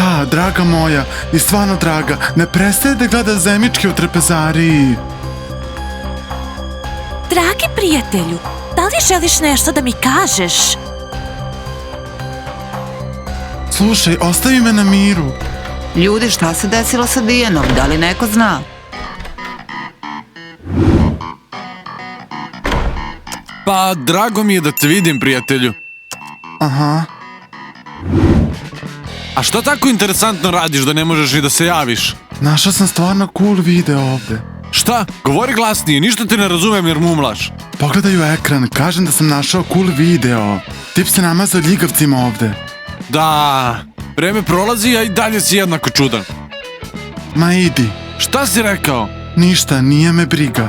Da, draga moja, i stvarno draga, ne prestaje da gleda zemičke u trpezariji. Dragi prijatelju, da li želiš nešto da mi kažeš? Slušaj, ostavi me na miru. Ljudi, šta se desilo sa Dijanom? Da li neko zna? Pa, drago mi je da te vidim, prijatelju. Aha. A što tako interesantno radiš da ne možeš i da se javiš? Našao sam stvarno cool video ovde. Šta? Govori glasnije, ništa te ne razumem jer mumlaš. Pogledaj u ekran, kažem da sam našao cool video. Tip se namazao ljigavcima ovde. Da, vreme prolazi, a i dalje si jednako čudan. Ma idi. Šta si rekao? Ništa, nije me briga.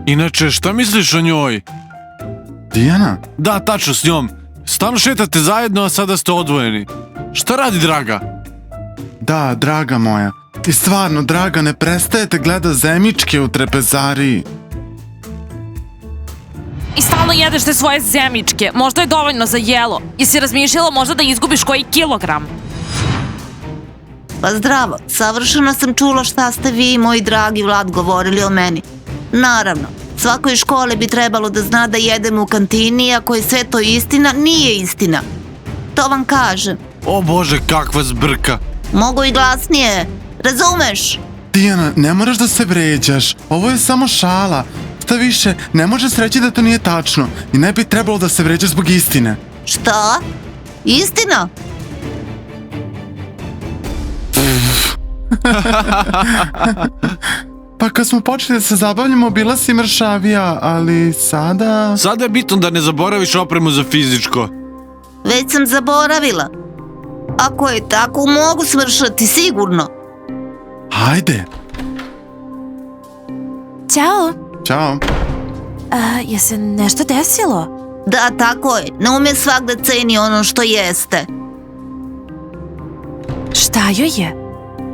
Inače, šta misliš o njoj? Dijana? Da, tačno s njom. Stalno šetate zajedno, a sada ste odvojeni. Šta radi draga? Da, draga moja. I stvarno, draga, ne prestajete gleda zemičke u trpezariji. I stalno jedeš te svoje zemičke, možda je dovoljno za jelo. Jesi razmišljala možda da izgubiš koji kilogram? Pa zdravo, savršeno sam čula šta ste vi, moj dragi Vlad, govorili o meni. Naravno, svakoj škole bi trebalo da zna da jedem u kantini, ako je sve to istina, nije istina. To vam kažem. O Bože, kakva zbrka. Mogu i glasnije, razumeš? Dijana, ne moraš da se vređaš. Ovo je samo šala. Šta više, ne možeš reći da to nije tačno. I ne bi trebalo da se vređaš zbog istine. Šta? Istina? Pa kad smo počeli da se zabavljamo, bila si mršavija, ali sada... Sada je bitno da ne zaboraviš opremu za fizičko. Već sam zaboravila. Ako je tako, mogu smršati, sigurno. Hajde. Ćao. Ćao. Je se nešto desilo? Da, tako je. Ne ume svak da ceni ono što jeste. Šta joj je?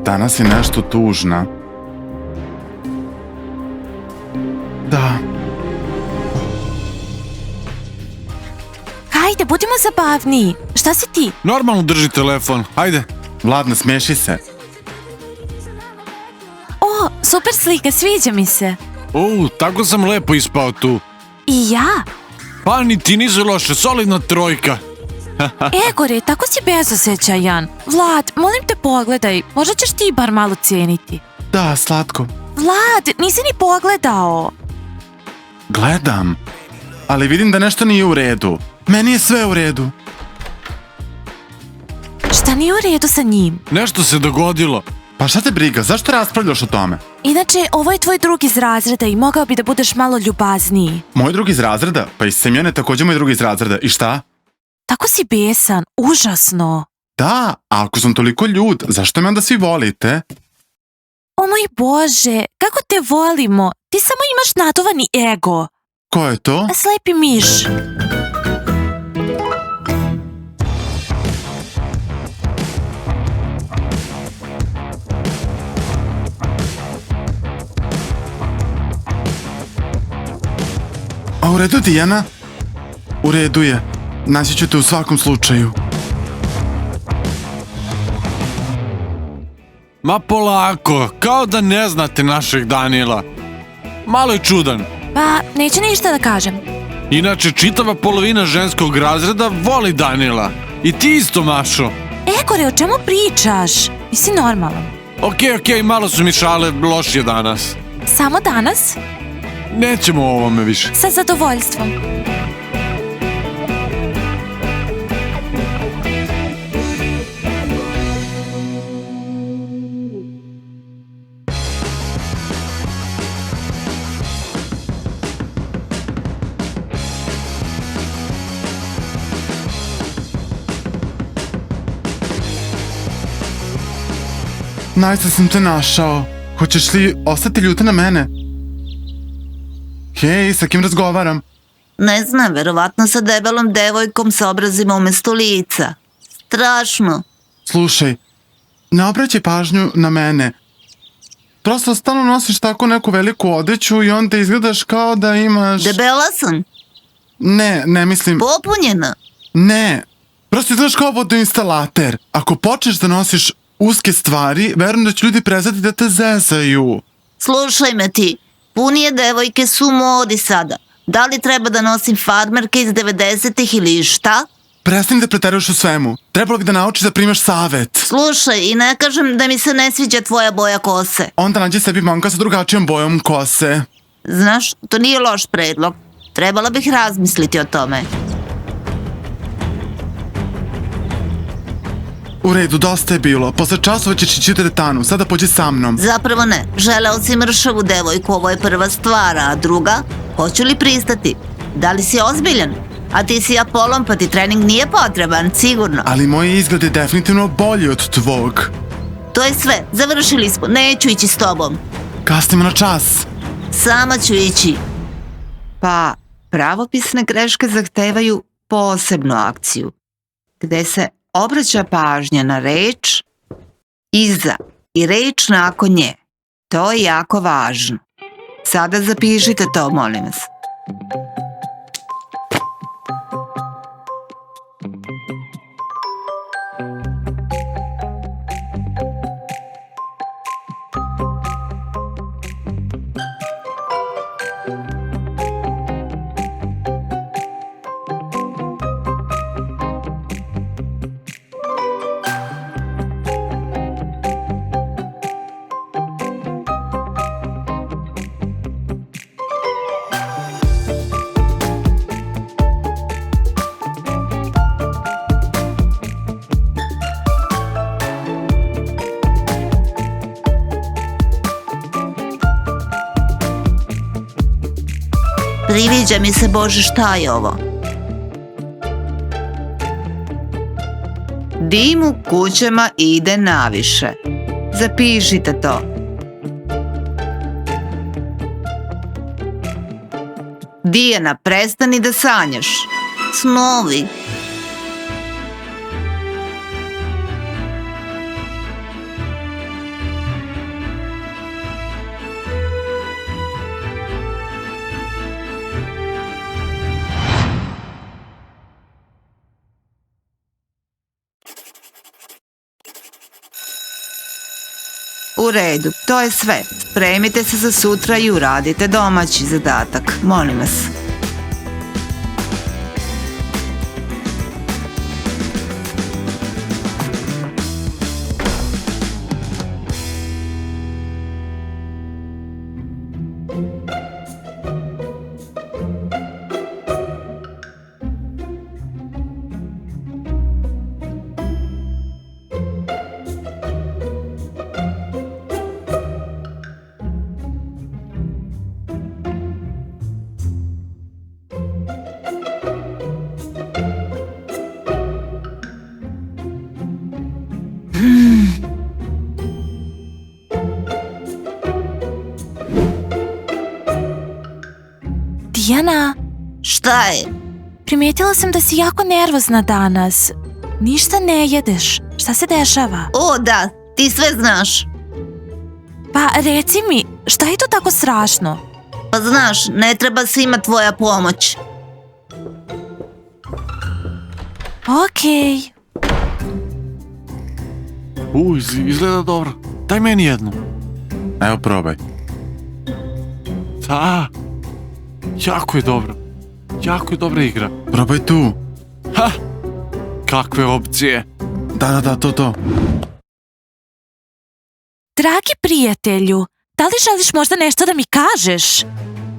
Danas je nešto tužna. Da. Hajde, budimo zabavniji. Šta si ti? Normalno drži telefon, hajde. Vlad, nasmiješi se. O, super slika, sviđa mi se. Tako sam lepo ispao tu. I ja? Pa ni ti nisu loše, solidna trojka. Egore, tako si bezosećajan. Vlad, molim te pogledaj, možda ćeš ti bar malo cijeniti. Da, slatko. Vlad, nisi ni pogledao. Gledam. Ali vidim da nešto nije u redu. Meni je sve u redu. Šta nije u redu sa njim? Nešto se dogodilo. Pa šta te briga, zašto raspravljaš o tome? Inače, ovo je tvoj drug iz razreda i mogao bi da budeš malo ljubazniji. Moj drug iz razreda? Pa i Semjone također moj drug iz razreda. I šta? Tako si besan, užasno. Da, a ako sam toliko ljud, zašto me onda svi volite? O moj Bože, kako te volimo. Ti samo imaš naduvani ego. Ko je to? Slepi miš. A u redu, Dijana? U redu je. Naći ću te u svakom slučaju. Ma polako, kao da ne znate našeg Danila. Malo je čudan. Pa, neću ništa da kažem. Inače, čitava polovina ženskog razreda voli Danila. I ti isto, Mašo. Egore, o čemu pričaš? Nisi normalan. Okej, malo su mi šale lošije danas. Samo danas? Nećemo o ovome više. Sa zadovoljstvom. Najzad sam te našao. Hoćeš li ostati ljuta na mene? Hej, sa kim razgovaram? Ne znam, verovatno sa debelom devojkom sa obrazima umesto lica. Strašno. Slušaj, ne obraćaj pažnju na mene. Prosto stalno nosiš tako neku veliku odeću i onda izgledaš kao da imaš... Debela sam? Ne mislim... Popunjena? Ne, prosto izgledaš kao vodoinstalater. Ako počneš da nosiš uske stvari, verujem da će ljudi prezati da te zezaju. Slušaj me ti, punije devojke su u modi sada. Da li treba da nosim farmerke iz 90-ih ili šta? Prestani da preteruješ u svemu. Trebalo bi da naučiš da primaš savet. Slušaj, i ne kažem da mi se ne sviđa tvoja boja kose. Onda nađi sebi momka sa drugačijom bojom kose. Znaš, to nije loš predlog. Trebala bih razmisliti o tome. U redu, dosta je bilo. Posle časova ćeš ići u teretanu. Sada pođi sa mnom. Zapravo ne, želeo si mršavu devojku, ovo je prva stvar, a druga, hoću li pristati? Da li si ozbiljan? A ti si Apolon, pa ti trening nije potreban, sigurno. Ali moj izgled je definitivno bolji od tvog. To je sve, završili smo, neću ići s tobom. Kasnimo na čas. Sama ću ići. Pa, pravopisne greške zahtevaju posebnu akciju, gde se obraća pažnja na reč iza i reč nakon nje. To je jako važno. Sada zapišite to, molim vas. Priviđa mi se, Bože, šta je ovo? Dim u kućama ide naviše. Zapišite to. Dijana, prestani da sanjaš. Snovi. U redu, to je sve. Spremite se za sutra i uradite domaći zadatak. Molim vas. Dijana, Šta je? primijetila sam da si jako nervozna danas. Ništa ne jedeš. Šta se dešava? O, da, ti sve znaš. Pa reci mi, šta je to tako strašno? Pa znaš, ne treba svima tvoja pomoć. Okej. Izgleda dobro. Daj meni jednu. Evo, probaj. Da. Jako je dobro. Jako je dobra igra. Probaj tu. Ha! Kakve opcije. Da, to. Dragi prijatelju, da li želiš možda nešto da mi kažeš?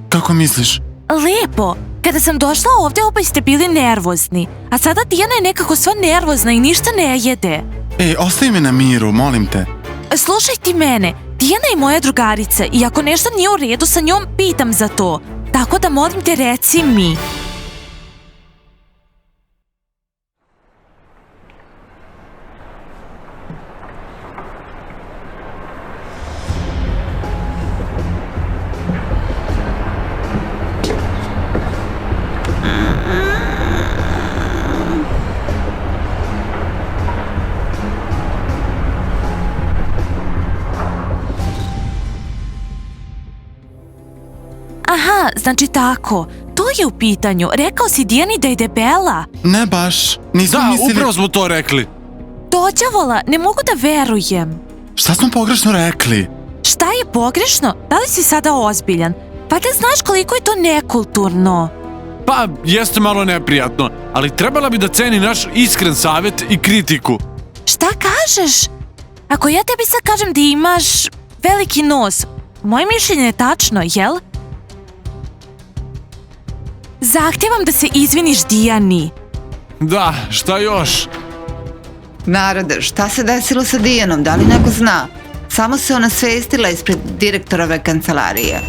Kako misliš? Lepo, kada sam došla ovdje oboje ste bili nervozni, a sada Dijana je nekako sva nervozna i ništa ne jede. Ej, ostavi me na miru, molim te. Slušaj ti mene, Dijana je moja drugarica i ako nešto nije u redu sa njom, pitam za to. Tako da molim te, reci mi. znači tako. To je u pitanju. Rekao si Dijani da je debela. Ne baš, nismo Da, mislili... upravo smo to rekli. Dođavola, ne mogu da verujem. Šta smo pogrešno rekli? Šta je pogrešno? Da li si sada ozbiljan? Pa da znaš koliko je to nekulturno. Pa, jeste malo neprijatno, ali trebala bi da ceni naš iskren savjet i kritiku. Šta kažeš? Ako ja tebi sad kažem da imaš veliki nos, moje mišljenje je tačno, jel? Zahtjevam da se izviniš Dijani. Da, šta još? Narode, šta se desilo sa Dijanom? Da li neko zna? Samo se ona svestila ispred direktorove kancelarije.